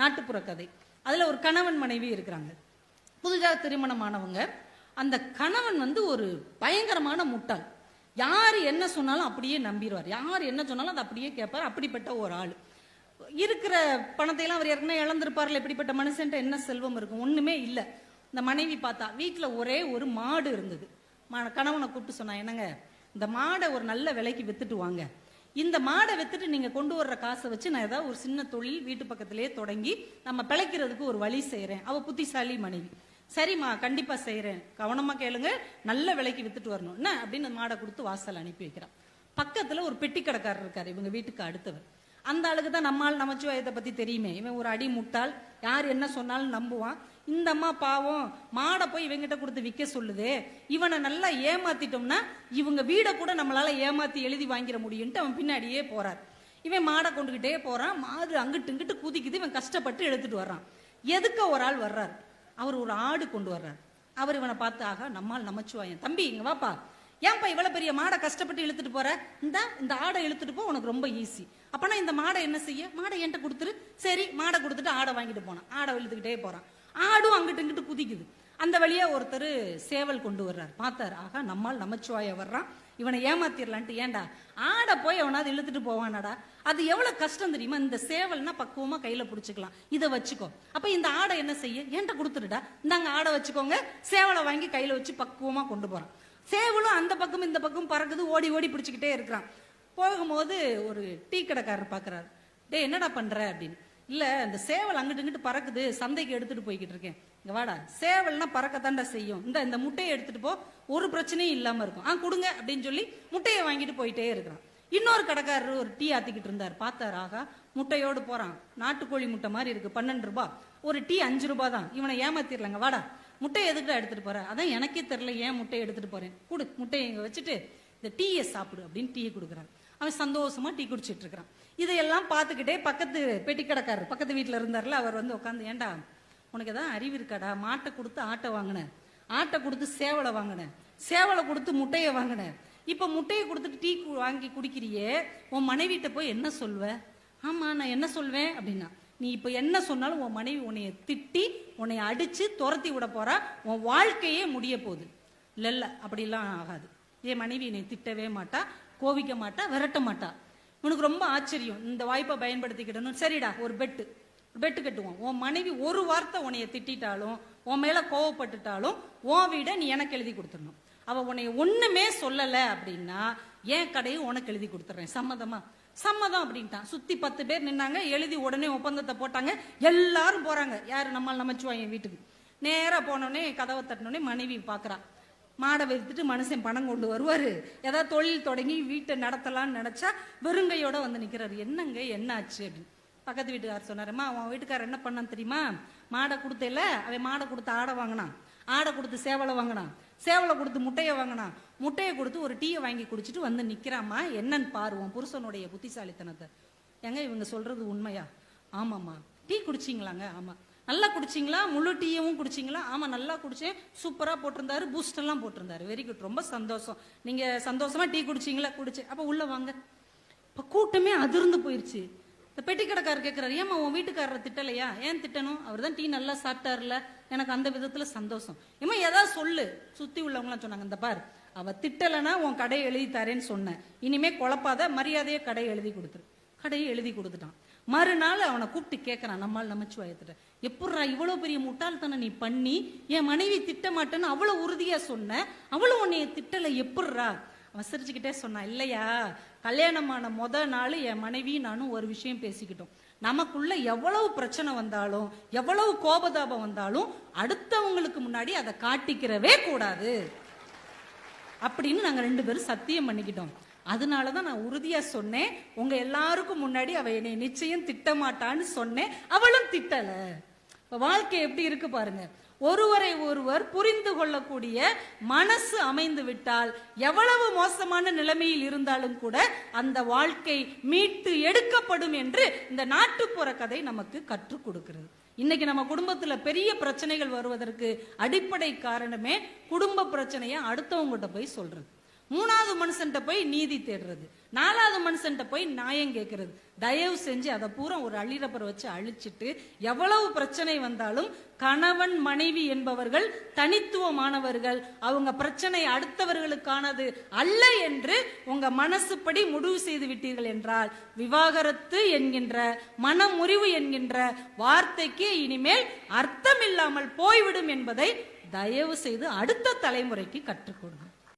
நாட்டுப்புற கதை. அதுல ஒரு கணவன் மனைவி இருக்கிறாங்க. புதிதாக திருமணமானவங்க. அந்த கணவன் ஒரு பயங்கரமான முட்டாள். யார் என்ன சொன்னாலும் அப்படியே நம்பிடுவார். யார் என்ன சொன்னாலும் அதை அப்படியே கேட்பார். அப்படிப்பட்ட ஒரு ஆள். இருக்கிற பணத்தை எல்லாம் அவர் ஏற்கனவே இழந்திருப்பார்ல. எப்படிப்பட்ட மனுஷன்ட்ட என்ன செல்வம் இருக்கும்? ஒண்ணுமே இல்லை. இந்த மனைவி பார்த்தா வீட்டுல ஒரே ஒரு மாடு இருந்தது. கணவனை கூப்பிட்டு சொன்னா, என்னங்க இந்த மாடை ஒரு நல்ல விலைக்கு வித்துட்டு வாங்க. இந்த மாடை வித்துட்டு நீங்க கொண்டு வர்ற காசை வச்சு நான் ஏதாவது ஒரு சின்ன தொழில் வீட்டு பக்கத்திலேயே தொடங்கி நம்ம பிழைக்கிறதுக்கு ஒரு வழி செய்யறேன். அவ புத்திசாலி மனைவி. சரிம்மா, கண்டிப்பா செய்யறேன், கவனமா கேளுங்க, நல்ல விலைக்கு வித்துட்டு வரணும் என்ன அப்படின்னு மாடை கொடுத்து வாசல் அனுப்பி வைக்கிறான். பக்கத்துல ஒரு பெட்டி கடைக்காரர் இருக்காரு, இவங்க வீட்டுக்கு அடுத்தவர். அந்த ஆளுக்கு தான் நம்மால் நமச்சிவாயத்தை பத்தி தெரியுமே. இவன் ஒரு அடி முட்டாள், யார் என்ன சொன்னாலும் நம்புவான். இந்த அம்மா பாவம் மாடை போய் இவங்கிட்ட கொடுத்து விற்க சொல்லுதே, இவனை நல்லா ஏமாத்திட்டோம்னா இவங்க வீடை கூட நம்மளால ஏமாத்தி எழுதி வாங்கிட முடியும்ட்டு அவன் பின்னாடியே போறார். இவன் மாடை கொண்டுகிட்டே போறான். மாடு அங்கிட்டு இங்கிட்டு குதிக்குது. இவன் கஷ்டப்பட்டு எடுத்துட்டு வர்றான். எதுக்க ஒரு ஆள் வர்றார். அவர் ஒரு ஆடு கொண்டு வர்றார். அவர் இவனை பார்த்து, ஆகா நம்மால் நமச்சிவாயன், தம்பி இங்க வாப்பா, ஏன்பா இவ்வளவு பெரிய மாடை கஷ்டப்பட்டு இழுத்துட்டு போற? இந்த ஆடை இழுத்துட்டு போ, உனக்கு ரொம்ப ஈஸி. அப்பனா இந்த மாடை என்ன செய்ய? மாடை என்கிட்ட கொடுத்துரு. சரி, மாடை கொடுத்துட்டு ஆடை வாங்கிட்டு போனான். ஆடை இழுத்துக்கிட்டே போறான். ஆடும் அங்கிட்டு இங்கிட்டு குதிக்குது. அந்த வழியா ஒருத்தர் சேவல் கொண்டு வர்றார். பார்த்தார், ஆகா நம்மால் நமச்சிவாய வர்றான், இவனை ஏமாத்திரலான்ட்டு. ஏண்டா ஆடை போய் அவனாவது இழுத்துட்டு போவானாடா? அது எவ்வளவு கஷ்டம் தெரியுமா? இந்த சேவல்னா பக்குவமா கையில புடிச்சுக்கலாம், இதை வச்சுக்கோ. அப்ப இந்த ஆடை என்ன செய்ய? என்கிட்ட கொடுத்துருடா, இந்தாங்க ஆடை வச்சுக்கோங்க. சேவலை வாங்கி கையில வச்சு பக்குவமா கொண்டு போறான். சேவலும் அந்த பக்கம் இந்த பக்கம் பறக்குது, ஓடி ஓடி பிடிச்சிக்கிட்டே இருக்கிறான். போகும்போது ஒரு டீ கடைக்காரர் பாக்குறாரு. டே என்னடா பண்ற அப்படின்னு. இல்ல, இந்த சேவல் அங்கிட்டு இங்கிட்டு பறக்குது, சந்தைக்கு எடுத்துட்டு போய்கிட்டு இருக்கேன். இங்க வாடா, சேவல்னா பறக்கத்தாண்டா செய்யும், இந்த முட்டையை எடுத்துட்டு போ, ஒரு பிரச்சனையும் இல்லாம இருக்கும், கொடுங்க அப்படின்னு சொல்லி முட்டையை வாங்கிட்டு போயிட்டே இருக்கிறான். இன்னொரு கடைக்காரர் ஒரு டீ ஆத்திக்கிட்டு இருந்தார். பார்த்தார், ஆகா முட்டையோடு போறான். நாட்டுக்கோழி முட்டை மாதிரி இருக்கு, 12 ரூபாய். ஒரு டீ 5 ரூபாய் தான். இவனை ஏமாத்திரலாங்க, வாடா முட்டையை எதுக்கிட்ட எடுத்துட்டு போற? அதான் எனக்கே தெரியல ஏன் முட்டையை எடுத்துட்டு போறேன், கொடு முட்டையை இங்க வச்சுட்டு இந்த டீயை சாப்பிடு அப்படின்னு டீயை கொடுக்குறான். அவன் சந்தோஷமா டீ குடிச்சிட்டு இருக்கிறான். இதையெல்லாம் பார்த்துக்கிட்டே பக்கத்து பெட்டி கடைக்காரர் பக்கத்து வீட்டுல இருந்தார்ல, அவர் உட்காந்து, ஏண்டா உனக்கு ஏதாவது அறிவு இருக்காடா? மாட்டை கொடுத்து ஆட்டை வாங்கின, ஆட்டை கொடுத்து சேவலை வாங்கின, சேவலை கொடுத்து முட்டையை வாங்கின, இப்ப முட்டையை கொடுத்துட்டு டீ வாங்கி குடிக்கிறியே, உன் மனைவிட்ட போய் என்ன சொல்வ? ஆமா நான் என்ன சொல்வேன் அப்படின்னா, நீ இப்ப என்ன சொன்னாலும் உன் மனைவி உன்னைய திட்டி உன்னை அடிச்சு துரத்தி விட போறா, உன் வாழ்க்கையே முடிய போகுது. இல்ல அப்படிலாம் ஆகாது. என் மனைவி என்னை திட்டவே மாட்டா, கோவிக்க மாட்டா, விரட்ட மாட்டா. உனக்கு ரொம்ப ஆச்சரியம், இந்த வாய்ப்பை பயன்படுத்திக்கிட்டணும். சரிடா, ஒரு பெட்டு கட்டுவோம். உன் மனைவி ஒரு வார்த்தை உன்னைய திட்டாலும், உன் மேல கோவப்பட்டுட்டாலும், உன் வீடை நீ எனக்கு எழுதி கொடுத்துடணும். அவ உன்னைய ஒண்ணுமே சொல்லல அப்படின்னா என் கடையை உனக்கு எழுதி கொடுத்துறேன், சம்மதமா? சம்மதம் அப்படின்ட்டான். சுத்தி 10 பேர் நின்னாங்க. எழுதி உடனே ஒப்பந்தத்தை போட்டாங்க. எல்லாரும் போறாங்க. யாரு? நம்மால் நமச்சிவாயன் வீட்டுக்கு. நேரா போனோடனே கதவை தட்டினோடனே மனைவி பாக்குறா. மாடை வைத்துட்டு மனுஷன் பணம் கொண்டு வருவாரு, ஏதாவது தொழில் தொடங்கி வீட்டை நடத்தலாம்னு நினைச்சா வெறுங்கையோட வந்து நிக்கிறாரு. என்னங்க என்ன ஆச்சு அப்படின்னு பக்கத்து வீட்டுக்காரர் சொன்னாருமா, அவன் வீட்டுக்காரர் என்ன பண்ணான்னு தெரியுமா? மாடை கொடுத்தேல, அவன் மாடை கொடுத்து ஆடை வாங்கினான், ஆடை கொடுத்து சேவலை வாங்கினான், சேவலை கொடுத்து முட்டையை வாங்கினான், முட்டையை கொடுத்து ஒரு டீயை வாங்கி குடிச்சிட்டு வந்து நிக்கிறாமா. என்னன்னு பாருவோம் புருஷனுடைய புத்திசாலித்தனத்தை. ஏங்க இவங்க சொல்றது உண்மையா? ஆமாம்மா. டீ குடிச்சிங்களாங்க? ஆமா. நல்லா குடிச்சிங்களா? முழு டீயும் குடிச்சிங்களா? ஆமா நல்லா குடிச்சேன், சூப்பரா போட்டிருந்தாரு, பூஸ்ட் எல்லாம் போட்டிருந்தாரு. வெரி குட், ரொம்ப சந்தோஷம். நீங்க சந்தோஷமா டீ குடிச்சிங்களா? குடிச்சேன். அப்ப உள்ள வாங்க. இப்ப கூட்டமே அதிர்ந்து போயிருச்சு. இந்த பெட்டி கடைக்காரர் கேட்கிறாரு, ஏமா உன் வீட்டுக்காரரை திட்டலையா? ஏன் திட்டணும்? அவர் தான் டீ நல்லா சாப்பிட்டாருல, எனக்கு அந்த விதத்துல சந்தோஷம். ஏமா ஏதாவது சொல்லு. சுத்தி உள்ளவங்களாம் சொன்னாங்க, இந்த பார் அவ திட்டலைன்னா உன் கடையை எழுதி தரேன்னு சொன்னேன், இனிமே குழப்பாத, மரியாதையே கடையை எழுதி கொடுத்துரு. கடையை எழுதி கொடுத்துட்டான். மறுநாள் அவனை கூப்பிட்டு கேட்கறான், நம்மால் நமச்சிவாயத்துல, எப்படா இவ்வளவு பெரிய முட்டாள்தனை நீ பண்ணி என் மனைவி திட்ட மாட்டேன்னு அவ்வளவு உறுதியா சொன்ன, அவ்வளவு உன்னைய திட்டல, எப்படா? அவன் சிரிச்சுக்கிட்டே சொன்னான், இல்லையா கல்யாணமான நாள் என் மனைவி நானும் ஒரு விஷயம் பேசிக்கிட்டோம். நமக்குள்ள எவ்வளவு பிரச்சனை வந்தாலும் எவ்வளவு கோபதாபம் வந்தாலும் அடுத்தவங்களுக்கு முன்னாடி அதை காட்டிக்கிறவே கூடாது அப்படின்னு நாங்க 2 பேரும் சத்தியம் பண்ணிக்கிட்டோம். அதனாலதான் நான் உறுதியா சொன்னேன், உங்க எல்லாருக்கும் முன்னாடி அவ என்னை நிச்சயம் திட்டமாட்டான்னு சொன்னேன். அவளும் திட்டல. இப்ப வாழ்க்கை எப்படி இருக்கு பாருங்க. ஒருவரை ஒருவர் புரிந்து கொள்ளக்கூடிய மனசு அமைந்து விட்டால் எவ்வளவு மோசமான நிலைமையில் இருந்தாலும் கூட அந்த வாழ்க்கை மீட்டு எடுக்கப்படும் என்று இந்த நாட்டுப்புற கதை நமக்கு கற்றுக் கொடுக்கிறது. இன்னைக்கு நம்ம குடும்பத்துல பெரிய பிரச்சனைகள் வருவதற்கு அடிப்படை காரணமே குடும்ப பிரச்சனைய அடுத்தவங்ககிட்ட போய் சொல்றது. மூணாவது மனுஷன்ட்ட போய் நீதி தேடுறது, நாலாவது மனுஷன்ட்ட போய் நியாயம் கேட்கறது. தயவு செஞ்சு அதை பூரா ஒரு அள்ளிரப்பரை வச்சு அழிச்சிட்டு, எவ்வளவு பிரச்சனை வந்தாலும் கணவன் மனைவி என்பவர்கள் தனித்துவமானவர்கள், அவங்க பிரச்சனை அடுத்தவர்களுக்கானது அல்ல என்று உங்க மனசுப்படி முடிவு செய்து விட்டீர்கள் என்றால், விவாகரத்து என்கின்ற மனமுறிவு என்கின்ற வார்த்தைக்கு இனிமேல் அர்த்தம் இல்லாமல் போய்விடும் என்பதை தயவு செய்து அடுத்த தலைமுறைக்கு கற்றுக் கொடுங்க.